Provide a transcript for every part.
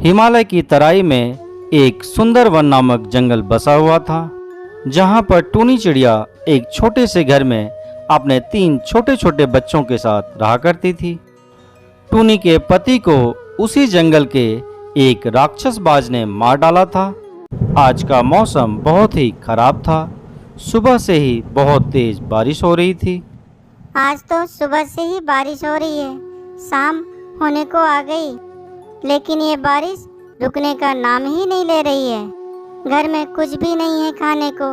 हिमालय की तराई में एक सुंदर वन नामक जंगल बसा हुआ था, जहां पर टूनी चिड़िया एक छोटे से घर में अपने 3 छोटे छोटे बच्चों के साथ रहा करती थी। टूनी के पति को उसी जंगल के एक राक्षस बाज ने मार डाला था। आज का मौसम बहुत ही खराब था। सुबह से ही बहुत तेज बारिश हो रही थी। आज तो सुबह से ही बारिश हो रही है, शाम होने को आ गई, लेकिन ये बारिश रुकने का नाम ही नहीं ले रही है। घर में कुछ भी नहीं है खाने को,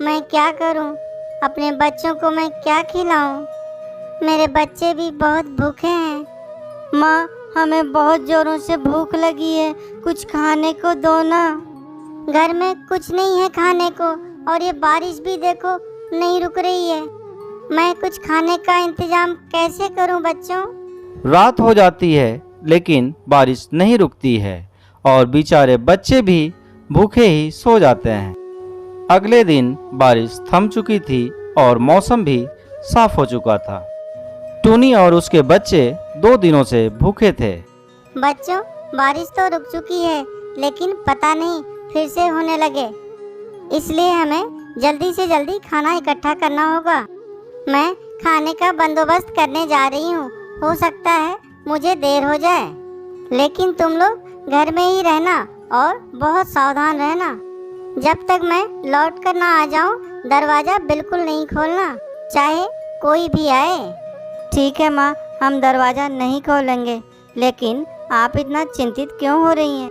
मैं क्या करूं? अपने बच्चों को मैं क्या खिलाऊं? मेरे बच्चे भी बहुत भूखे हैं। माँ, हमें बहुत जोरों से भूख लगी है, कुछ खाने को दो ना। घर में कुछ नहीं है खाने को और ये बारिश भी देखो नहीं रुक रही है। मैं कुछ खाने का इंतजाम कैसे करूं बच्चों? रात हो जाती है लेकिन बारिश नहीं रुकती है और बेचारे बच्चे भी भूखे ही सो जाते हैं। अगले दिन बारिश थम चुकी थी और मौसम भी साफ हो चुका था। टूनी और उसके बच्चे 2 दिनों से भूखे थे। बच्चों, बारिश तो रुक चुकी है, लेकिन पता नहीं फिर से होने लगे, इसलिए हमें जल्दी से जल्दी खाना इकट्ठा करना होगा। मैं खाने का बंदोबस्त करने जा रही हूँ, हो सकता है मुझे देर हो जाए, लेकिन तुम लोग घर में ही रहना और बहुत सावधान रहना। जब तक मैं लौट कर ना आ जाऊँ, दरवाज़ा बिल्कुल नहीं खोलना, चाहे कोई भी आए। ठीक है माँ, हम दरवाज़ा नहीं खोलेंगे, लेकिन आप इतना चिंतित क्यों हो रही हैं?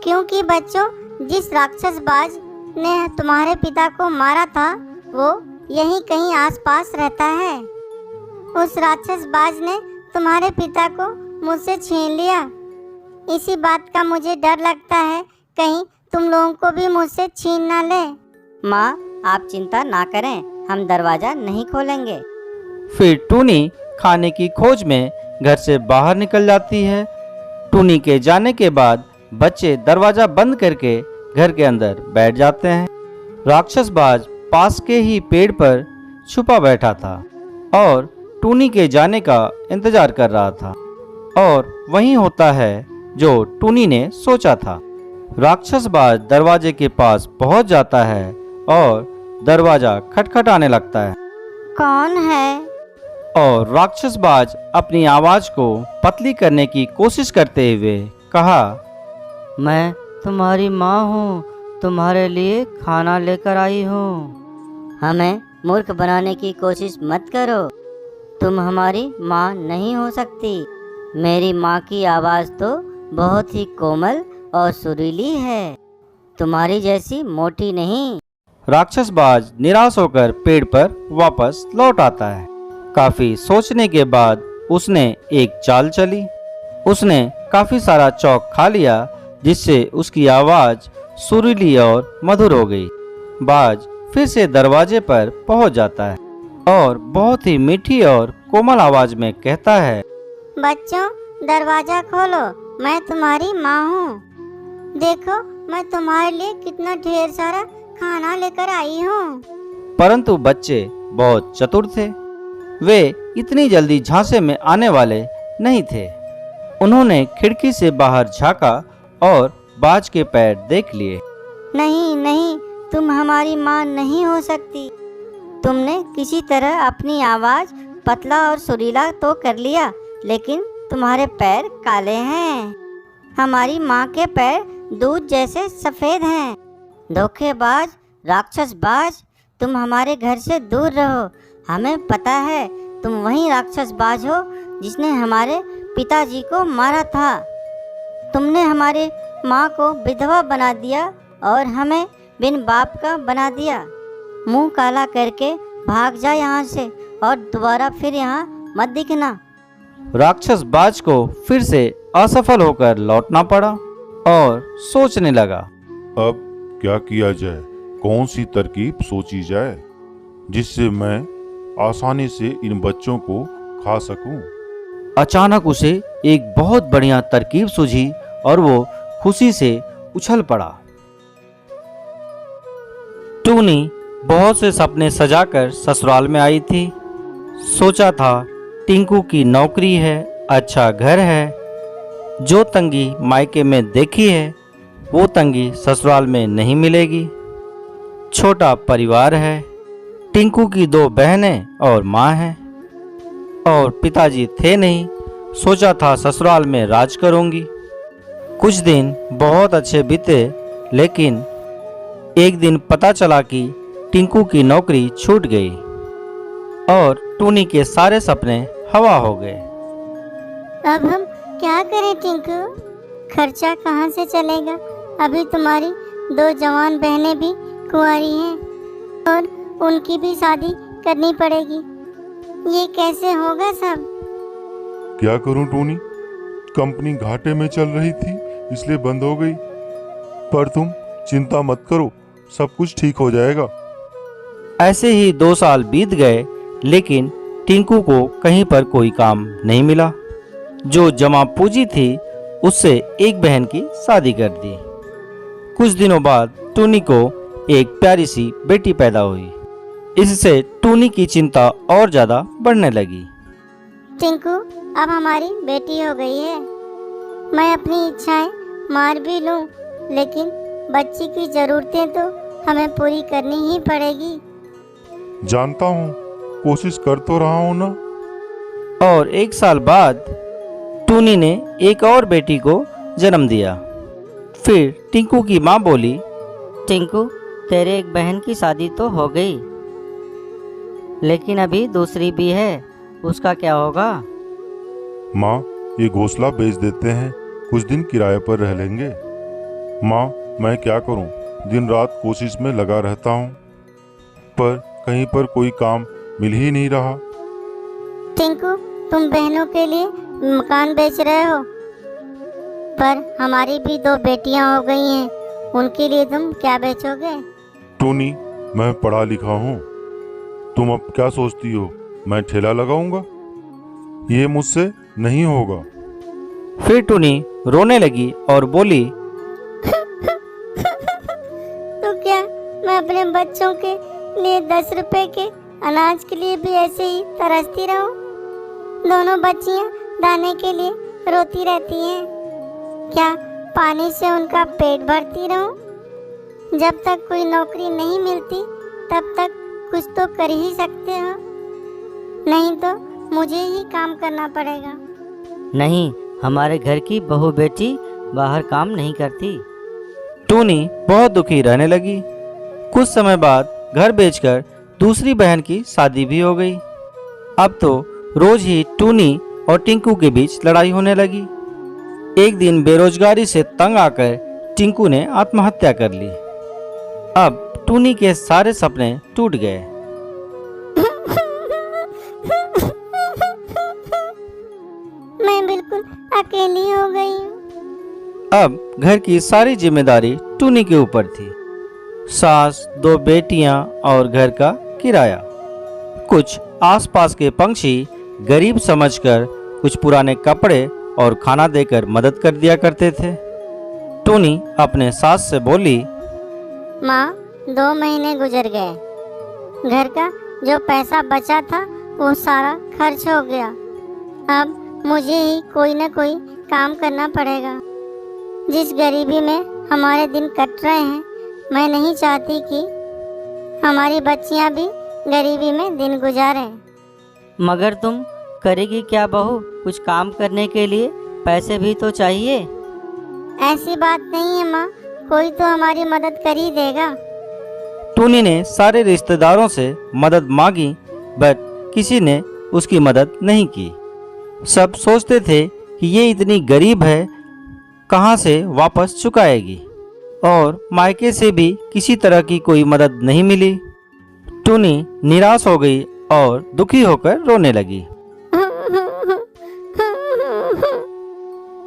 क्योंकि बच्चों, जिस राक्षस बाज ने तुम्हारे पिता को मारा था वो यहीं कहीं आसपास रहता है। उस राक्षस बाज ने तुम्हारे पिता को मुझसे छीन लिया। इसी बात का मुझे डर लगता है, कहीं तुम लोगों को भी मुझसे छीन ना ले। माँ, आप चिंता ना करें, हम दरवाज़ा नहीं खोलेंगे। फिर टूनी खाने की खोज में घर से बाहर निकल जाती है। टूनी के जाने के बाद बच्चे दरवाज़ा बंद करके घर के अंदर बैठ जाते हैं। राक्षस बाज पास के ही पेड़ पर छुपा बैठा था और टूनी के जाने का इंतजार कर रहा था, और वही होता है जो टूनी ने सोचा था। राक्षस बाज दरवाजे के पास पहुंच जाता है और दरवाजा खटखटाने लगता है। कौन है? और राक्षस बाज अपनी आवाज को पतली करने की कोशिश करते हुए कहा, मैं तुम्हारी माँ हूँ, तुम्हारे लिए खाना लेकर आई हूँ। हमें मूर्ख बनाने की कोशिश मत करो, तुम हमारी माँ नहीं हो सकती। मेरी माँ की आवाज़ तो बहुत ही कोमल और सुरीली है, तुम्हारी जैसी मोटी नहीं। राक्षस बाज निराश होकर पेड़ पर वापस लौट आता है। काफी सोचने के बाद उसने एक चाल चली। उसने काफी सारा चौक खा लिया, जिससे उसकी आवाज सुरीली और मधुर हो गई। बाज फिर से दरवाजे पर पहुंच जाता है और बहुत ही मीठी और कोमल आवाज में कहता है, बच्चों, दरवाजा खोलो, मैं तुम्हारी माँ हूँ। देखो, मैं तुम्हारे लिए कितना ढेर सारा खाना लेकर आई हूँ। परंतु बच्चे बहुत चतुर थे। वे इतनी जल्दी झांसे में आने वाले नहीं थे। उन्होंने खिड़की से बाहर झांका और बाज के पैर देख लिए। नहीं नहीं, तुम हमारी माँ नहीं हो सकती। तुमने किसी तरह अपनी आवाज़ पतला और सुरीला तो कर लिया, लेकिन तुम्हारे पैर काले हैं। हमारी माँ के पैर दूध जैसे सफ़ेद हैं। धोखेबाज, राक्षस बाज, तुम हमारे घर से दूर रहो। हमें पता है तुम वही राक्षस बाज हो जिसने हमारे पिताजी को मारा था। तुमने हमारे माँ को विधवा बना दिया और हमें बिन बाप का बना दिया। मुंह काला करके भाग जा यहाँ से और दोबारा फिर यहाँ मत दिखना। राक्षस बाज को फिर से असफल होकर लौटना पड़ा और सोचने लगा, अब क्या किया जाए, कौन सी तरकीब सोची जाए जिससे मैं आसानी से इन बच्चों को खा सकूं। अचानक उसे एक बहुत बढ़िया तरकीब सूझी और वो खुशी से उछल पड़ा। टूनी बहुत से सपने सजाकर ससुराल में आई थी। सोचा था टिंकू की नौकरी है, अच्छा घर है, जो तंगी मायके में देखी है वो तंगी ससुराल में नहीं मिलेगी। छोटा परिवार है, टिंकू की 2 बहनें और माँ है, और पिताजी थे नहीं। सोचा था ससुराल में राज करूंगी। कुछ दिन बहुत अच्छे बीते, लेकिन एक दिन पता चला कि टिंकू की नौकरी छूट गई और टूनी के सारे सपने हवा हो गए। अब हम क्या करें टिंकू? खर्चा कहाँ से चलेगा? अभी तुम्हारी 2 जवान बहनें भी कुंवारी हैं और उनकी भी शादी करनी पड़ेगी। ये कैसे होगा सब? क्या करूं टूनी, कंपनी घाटे में चल रही थी इसलिए बंद हो गई। पर तुम चिंता मत करो, सब कुछ ठीक हो जाएगा। ऐसे ही 2 साल बीत गए, लेकिन टिंकू को कहीं पर कोई काम नहीं मिला। जो जमा पूंजी थी उससे एक बहन की शादी कर दी। कुछ दिनों बाद टूनी को एक प्यारी सी बेटी पैदा हुई। इससे टूनी की चिंता और ज्यादा बढ़ने लगी। टिंकू, अब हमारी बेटी हो गई है। मैं अपनी इच्छाएं मार भी लूं, लेकिन बच्ची की जरूरतें तो हमें पूरी करनी ही पड़ेगी। जानता हूँ, कोशिश कर तो रहा हूँ ना। और 1 साल बाद टूनी ने एक और बेटी को जन्म दिया। फिर टिंकू की माँ बोली, टिंकू, तेरे एक बहन की शादी तो हो गई, लेकिन अभी दूसरी भी है, उसका क्या होगा? माँ, ये घोंसला बेच देते हैं, कुछ दिन किराए पर रह लेंगे। माँ, मैं क्या करूँ, दिन रात कोशिश में लगा रहता हूँ, पर कहीं पर कोई काम मिल ही नहीं रहा। टिंकू, तुम बहनों के लिए मकान बेच रहे हो, पर हमारी भी 2 बेटियां हो गई हैं, उनके लिए तुम क्या बेचोगे? टूनी, मैं पढ़ा लिखा हूँ, तुम अब क्या सोचती हो मैं ठेला लगाऊंगा? ये मुझसे नहीं होगा। फिर टूनी रोने लगी और बोली, तो क्या मैं अपने बच्चों के लिए 10 रुपए के अनाज के लिए भी ऐसे ही तरसती रहूं? दोनों बच्चियां दाने के लिए रोती रहती हैं। क्या पानी से उनका पेट भरती रहूं? जब तक कोई नौकरी नहीं मिलती तब तक कुछ तो कर ही सकते हो, नहीं तो मुझे ही काम करना पड़ेगा। नहीं, हमारे घर की बहू बेटी बाहर काम नहीं करती। टूनी बहुत दुखी रहने लगी। कुछ समय बाद घर बेचकर दूसरी बहन की शादी भी हो गई। अब तो रोज ही टूनी और टिंकू के बीच लड़ाई होने लगी। एक दिन बेरोजगारी से तंग आकर टिंकू ने आत्महत्या कर ली। अब टूनी के सारे सपने टूट गए। मैं बिल्कुल अकेली हो गई हूँ। अब घर की सारी जिम्मेदारी टूनी के ऊपर थी। सास, 2 बेटियां और घर का किराया। कुछ आसपास के पंछी गरीब समझकर कुछ पुराने कपड़े और खाना देकर मदद कर दिया करते थे। टूनी अपने सास से बोली, माँ, 2 महीने गुजर गए। घर का जो पैसा बचा था वो सारा खर्च हो गया। अब मुझे ही कोई न कोई काम करना पड़ेगा। जिस गरीबी में हमारे दिन कट रहे हैं, मैं नहीं चाहती कि हमारी बच्चियां भी गरीबी में दिन गुजारें। मगर तुम करेगी क्या बहू? कुछ काम करने के लिए पैसे भी तो चाहिए। ऐसी बात नहीं है माँ, कोई तो हमारी मदद कर ही देगा। टूनी ने सारे रिश्तेदारों से मदद मांगी, बट किसी ने उसकी मदद नहीं की। सब सोचते थे कि ये इतनी गरीब है, कहाँ से वापस चुकाएगी, और मायके से भी किसी तरह की कोई मदद नहीं मिली। टूनी निराश हो गई और दुखी होकर रोने लगी।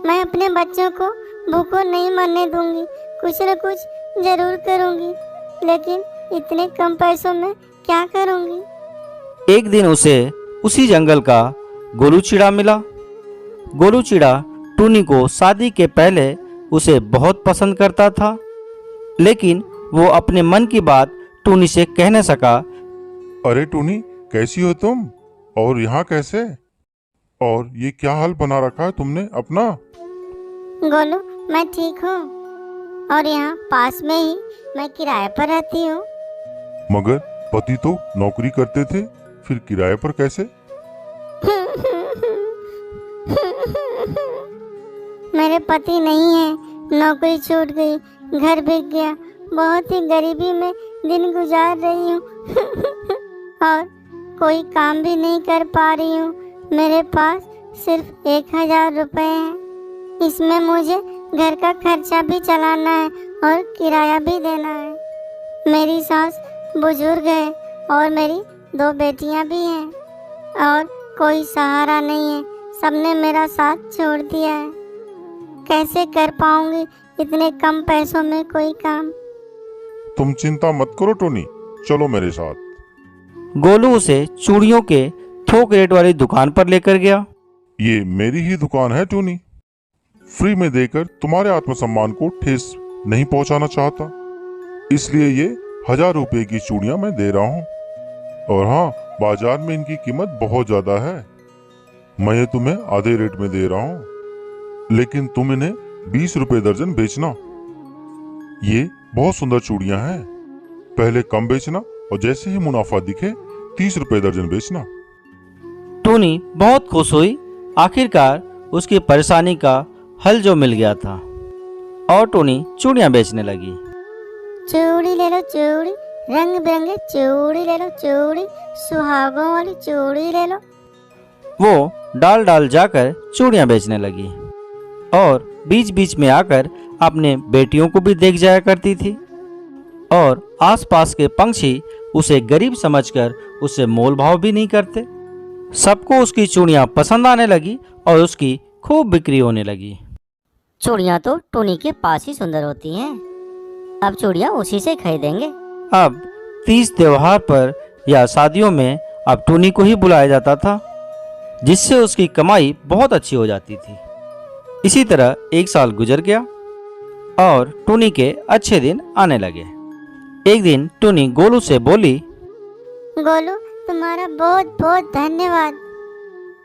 मैं अपने बच्चों को भूखों नहीं मरने दूंगी, कुछ न कुछ जरूर करूंगी, लेकिन इतने कम पैसों में क्या करूंगी? एक दिन उसे उसी जंगल का गोलू चिड़ा मिला। गोलू चिड़ा टूनी को शादी के पहले उसे बहुत पसंद करता था, लेकिन वो अपने मन की बात टूनी से कह न सका। अरे टूनी, कैसी हो तुम? और यहाँ कैसे? और ये क्या हाल बना रखा है तुमने अपना? गोलू, मैं ठीक हूँ और यहाँ पास में ही मैं किराए पर रहती हूँ। मगर पति तो नौकरी करते थे, फिर किराए पर कैसे? मेरे पति नहीं है, नौकरी छूट गई, घर बिक गया, बहुत ही गरीबी में दिन गुजार रही हूँ। और कोई काम भी नहीं कर पा रही हूँ। मेरे पास सिर्फ 1000 रुपए हैं। इसमें मुझे घर का खर्चा भी चलाना है और किराया भी देना है। मेरी सास बुजुर्ग है और मेरी 2 बेटियां भी हैं और कोई सहारा नहीं है। सबने मेरा साथ छोड़ दिया है। कैसे कर पाऊंगी इतने कम पैसों में कोई काम? तुम चिंता मत करो टोनी, चलो मेरे साथ। गोलू उसे चूड़ियों के थोक रेट वाली दुकान पर लेकर गया। ये मेरी ही दुकान है टोनी। फ्री में देकर तुम्हारे आत्मसम्मान को ठेस नहीं पहुंचाना चाहता, इसलिए ये 1000 रुपए की चूड़ियां मैं दे रहा हूँ। और हाँ, बाजार में इनकी कीमत बहुत ज्यादा है। मैं ये तुम्हें आधे रेट में दे रहा हूँ, लेकिन तुम इन्हें 20 रुपए दर्जन बेचना। ये बहुत सुंदर चूड़ियां हैं। पहले कम बेचना और जैसे ही मुनाफा दिखे 30 रुपए दर्जन बेचना। टूनी बहुत खुश हुई। आखिरकार उसकी परेशानी का हल जो मिल गया था और टूनी चूड़ियां बेचने लगी। चूड़ी ले लो चूड़ी, रंग बिरंगे चूड़ी ले लो चूड़ी, सुहागों वाली चूड़ी ले लो। वो डाल डाल जाकर चूड़ियां बेचने लगी और बीच बीच में आकर अपने बेटियों को भी देख जाया करती थी। और आसपास के पंछी उसे गरीब समझकर उसे मोल भाव भी नहीं करते। सबको उसकी चूड़ियां पसंद आने लगी और उसकी खूब बिक्री होने लगी। चूड़ियाँ तो टूनी के पास ही सुंदर होती हैं। अब चूड़ियाँ उसी से खरीदेंगे। अब तीज त्योहार पर या शादियों में अब टूनी को ही बुलाया जाता था, जिससे उसकी कमाई बहुत अच्छी हो जाती थी। इसी तरह 1 साल गुजर गया और टूनी के अच्छे दिन आने लगे। एक दिन टूनी गोलू से बोली, गोलू, तुम्हारा बहुत बहुत धन्यवाद।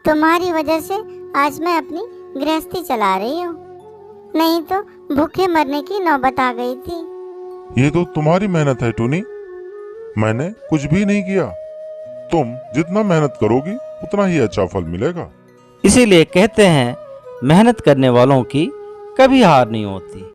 तुम्हारी वजह से आज मैं अपनी गृहस्थी चला रही हूँ, नहीं तो भूखे मरने की नौबत आ गई थी। ये तो तुम्हारी मेहनत है टोनी, मैंने कुछ भी नहीं किया। तुम जितना मेहनत करोगी उतना ही अच्छा फल मिलेगा। इसीलिए कहते हैं मेहनत करने वालों की कभी हार नहीं होती।